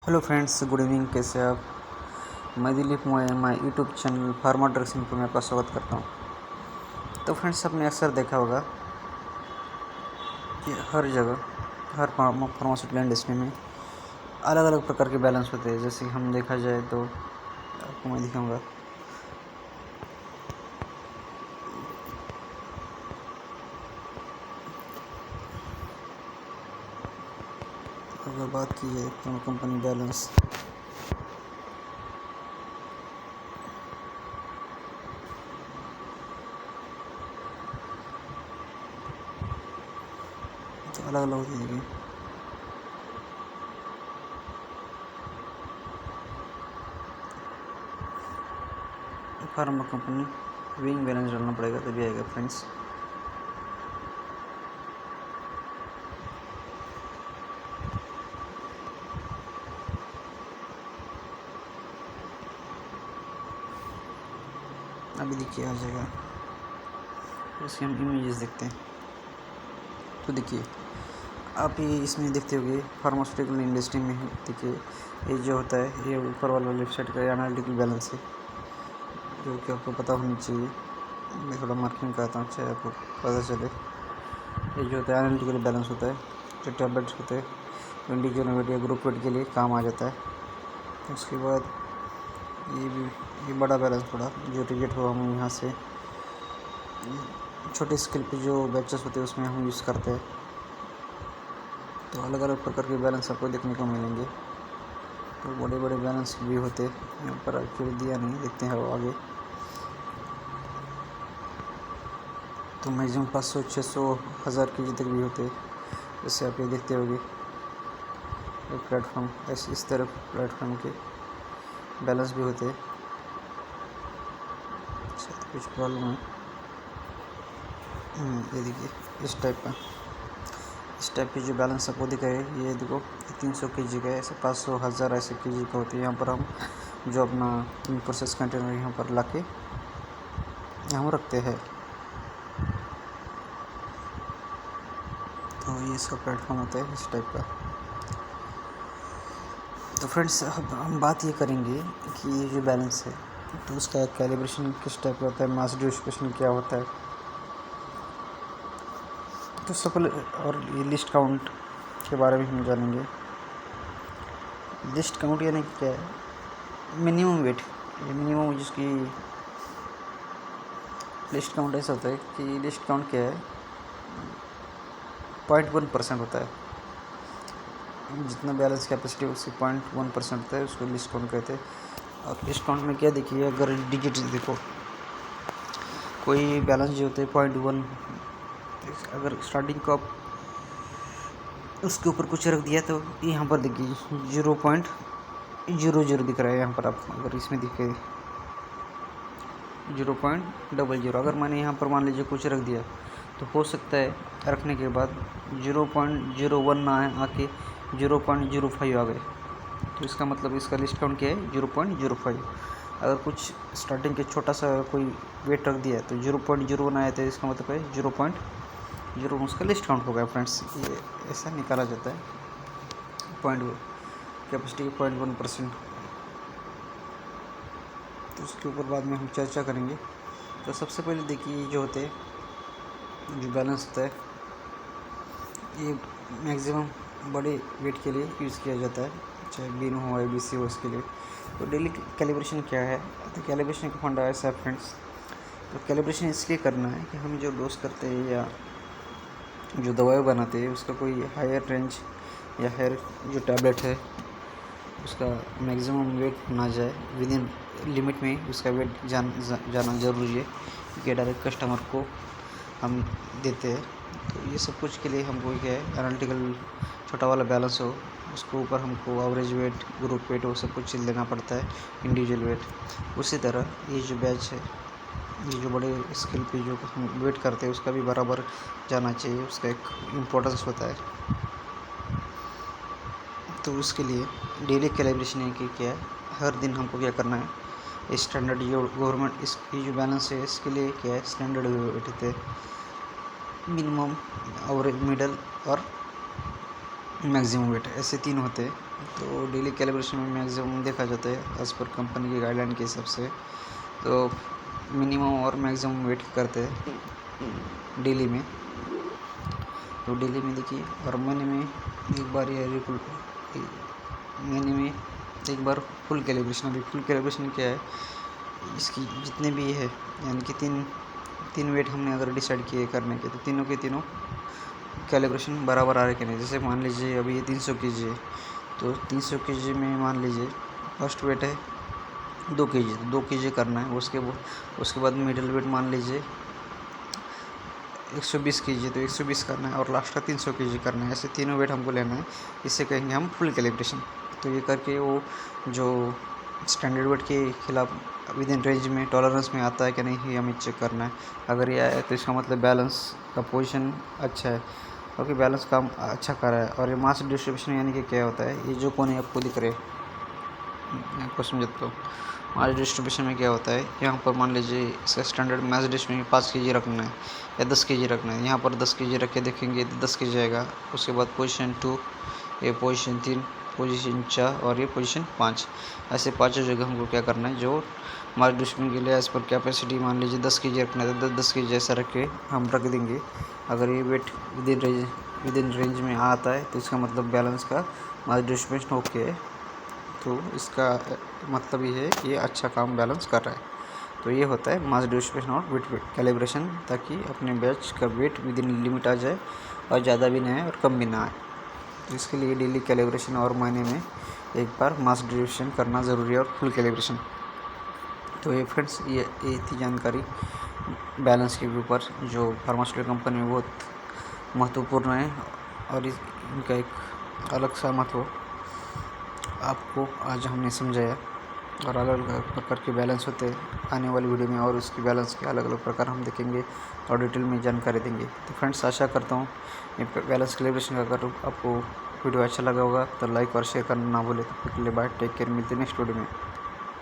Hello friends, good evening. कैसे आप? मैं दिलीप मैं YouTube channel pharma drugs info में आपका स्वागत करता हूँ। तो फ्रेंड्स, आपने अक्सर देखा होगा कि हर जगह हर फार्मास्यूटिकल इंडस्ट्री में अलग अलग प्रकार के बैलेंस होते हैं। जैसे हम देखा जाए तो आपको मैं दिखाऊंगा। अगर बात की जाए तो कंपनी बैलेंस, तो अलग अलग होती है। फार्मा कंपनी विंग बैलेंस डालना पड़ेगा तभी आएगा फ्रेंड्स। अभी देखिए आ जाएगा। उसके हम इमेजेस देखते हैं तो देखिए आप ये इसमें देखते होंगे फार्मास्यूटिकल इंडस्ट्री में। देखिए ये जो होता है, ये ऊपर वाला लेफ्ट साइड का एनालिटिकल बैलेंस है, जो कि आपको पता होनी चाहिए। मैं थोड़ा मार्किंग करता हूँ चाहे आपको पता चले। ये जो होता है एनालिटिकल बैलेंस होता है, जो टैबलेट्स होते हैं इंडिविजुअल वेट या ग्रुप वेट के लिए काम आ जाता है। उसके बाद ये बड़ा बैलेंस पड़ा जो रिजेक्ट हुआ, हम यहाँ से छोटे स्केल पे जो बैचेस होते हैं उसमें हम यूज़ करते हैं। तो अलग अलग प्रकार के बैलेंस आपको देखने को मिलेंगे। तो बड़े बड़े बैलेंस भी होते हैं, यहाँ पर एक्चुअली दिया नहीं, देखते हैं आगे। तो मैक्सिमम 500, 600, 1000 के तक भी होते हैं। जैसे आप ये देखते होंगे प्लेटफॉर्म, ऐसे इस तरफ प्लेटफॉर्म के बैलेंस भी होते हैं। शायद कुछ प्रॉब्लम है। ये देखिए इस टाइप की जो बैलेंस आपको दिख रहा है, ये देखो 300 kg का है, ऐसे 500, 1000 ऐसे kg का होती है। यहाँ पर हम जो अपना प्रोसेस कंटेनर यहाँ पर ला के हम रखते हैं। तो ये इसका प्लेटफॉर्म होता है इस टाइप का। तो फ्रेंड्स, अब हम बात ये करेंगे कि ये जो बैलेंस है तो उसका कैलिब्रेशन किस टाइप का होता है, मास डिस्ट्रीब्यूशन क्या होता है। तो सब और ये लिस्ट काउंट के बारे में हम जानेंगे। लिस्ट काउंट यानी क्या है? Minimum weight. ये मिनिमम जिसकी लिस्ट काउंट ऐसा होता है कि लिस्ट काउंट क्या है, 0.1% होता है। जितना बैलेंस कैपेसिटी उसकी 0.1% होता है, उसको लिस्ट काउंट कहते हैं। और लिस्ट काउंट में क्या देखिए, अगर डिजिट देखो, कोई बैलेंस जो होते हैं 0.1, अगर स्टार्टिंग को आप उसके ऊपर कुछ रख दिया तो यहाँ पर देखिए 0.00 दिख रहा है। यहाँ पर आप अगर इसमें दिखे 0.00, अगर मैंने यहाँ पर मान लीजिए कुछ रख दिया तो हो सकता है रखने के बाद 0.01 ना आके 0.05 आ गए। तो इसका मतलब इसका लिस्ट काउंट क्या है, 0.05। अगर कुछ स्टार्टिंग के छोटा सा कोई वेट रख दिया तो 0.01 आया, तो इसका मतलब है 0.01 उसका लिस्ट काउंट हो गया फ्रेंड्स। ये ऐसा निकाला जाता है कैपेसिटी के 0.1%। तो उसके ऊपर बाद में हम चर्चा करेंगे। तो सबसे पहले देखिए जो होते हैं, जो बैलेंस होता है, ये मैक्सिमम बड़े वेट के लिए यूज़ किया जाता है, चाहे बीन हो ABC हो, इसके लिए। तो डेली कैलिब्रेशन क्या है? तो कैलिब्रेशन का फंडा ऐसा है फ्रेंड्स। तो कैलिब्रेशन इसलिए करना है कि हम जो डोज करते हैं या जो दवाई बनाते हैं उसका कोई हायर रेंज या हायर जो टैबलेट है उसका मैक्सिमम वेट ना जाए, विद इन लिमिट में उसका वेट जाना ज़रूरी है, क्योंकि डायरेक्ट कस्टमर को हम देते हैं। तो ये सब कुछ के लिए हमको क्या है, एनालिटिकल छोटा वाला बैलेंस हो, उसके ऊपर हमको एवरेज वेट, ग्रुप वेट, वो सब कुछ लेना पड़ता है, इंडिविजुअल वेट। उसी तरह ये जो बैच है, ये जो बड़े स्केल पे जो हम वेट करते हैं उसका भी बराबर जाना चाहिए, उसका एक इम्पोर्टेंस होता है। तो उसके लिए डेली कैलिब्रेशन है कि क्या है, हर दिन हमको क्या करना है, स्टैंडर्ड जो गवर्नमेंट इसकी जो बैलेंस है इसके लिए क्या है, स्टैंडर्ड वेट होते हैं, मिनिमम, एवरेज, मिडल और मैक्सिमम वेट, ऐसे 3 होते हैं। तो डेली कैलिब्रेशन में मैक्सिमम देखा जाता है एज़ पर कंपनी की गाइडलाइन के हिसाब से, तो मिनिमम और मैक्सिमम वेट करते हैं डेली में। तो डेली में देखिए, और महीने में एक बार या महीने में एक बार फुल कैलिब्रेशन। अभी फुल कैलिब्रेशन क्या है, इसकी जितने भी है यानी कि तीन वेट हमने अगर डिसाइड किए करने के, तो तीनों के तीनों कैलिब्रेशन बराबर आ रहे कि नहीं। जैसे मान लीजिए अभी ये 300 kg है, तो 300 kg में मान लीजिए फर्स्ट वेट है 2 kg, तो 2 kg करना है। उसके बाद मिडिल वेट मान लीजिए 120 kg, तो 120 करना है, और लास्ट का 300 kg करना है। ऐसे तीनों वेट हमको लेना है, इससे कहेंगे हम फुल कैलिब्रेशन। तो ये करके वो जो स्टैंडर्ड वेट के खिलाफ विद इन रेंज में टॉलरेंस में आता है कि नहीं, ये हमें चेक करना है। अगर ये आया तो इसका मतलब बैलेंस का पोजीशन अच्छा है, क्योंकि बैलेंस काम अच्छा कर रहा है। और ये मास डिस्ट्रीब्यूशन यानी कि क्या होता है, ये जो कोने आपको दिख रहे आपको समझते हो, मास डिस्ट्रीब्यूशन में क्या होता है, यहाँ पर मान लीजिए इसका स्टैंडर्ड मास डिस्ट्रीब्यूशन में 5 kg रखना है या 10 kg रखना है। यहाँ पर 10 kg रख के देखेंगे तो 10 kg जाएगा। उसके बाद पोजीशन 2, ये पोजीशन 3, पोजीशन 4 और ये पोजीशन 5। ऐसे पाँचों जगह हमको क्या करना है, जो मास डिस्ट्रीब्यूशन के लिए एज पर कैपेसिटी मान लीजिए 10 kg रखना है, तो 10 kg जैसा रख के हम रख देंगे। अगर ये वेट विद इन रेंज में आता है, तो इसका मतलब बैलेंस का मास डिस्ट्रीब्यूशन ओके है। तो इसका मतलब ये है कि ये अच्छा काम बैलेंस कर रहा है। तो ये होता है मास डिस्ट्रीब्यूशन और वेट कैलिब्रेशन, ताकि अपने बैच का वेट विद इन लिमिट आ जाए और ज़्यादा भी ना आए और कम भी ना आए। तो इसके लिए डेली कैलिब्रेशन और महीने में एक बार मास डिस्ट्रीब्यूशन करना ज़रूरी है, और फुल कैलिब्रेशन। तो ये फ्रेंड्स, ये थी जानकारी बैलेंस के ऊपर, जो फार्मास्यूटिकल कंपनी में बहुत महत्वपूर्ण है, और इनका एक अलग सा महत्व आपको आज हमने समझाया। और अलग अलग प्रकार के बैलेंस होते हैं आने वाली वीडियो में, और उसकी बैलेंस के अलग अलग प्रकार हम देखेंगे और डिटेल में जानकारी देंगे। तो फ्रेंड्स, आशा करता हूँ ये बैलेंस कैलिब्रेशन का अगर आपको वीडियो अच्छा लगा होगा तो लाइक और शेयर करना ना भूलें। तो फिर के लिए बाय, टेक केयर, मिलते हैं नेक्स्ट वीडियो में।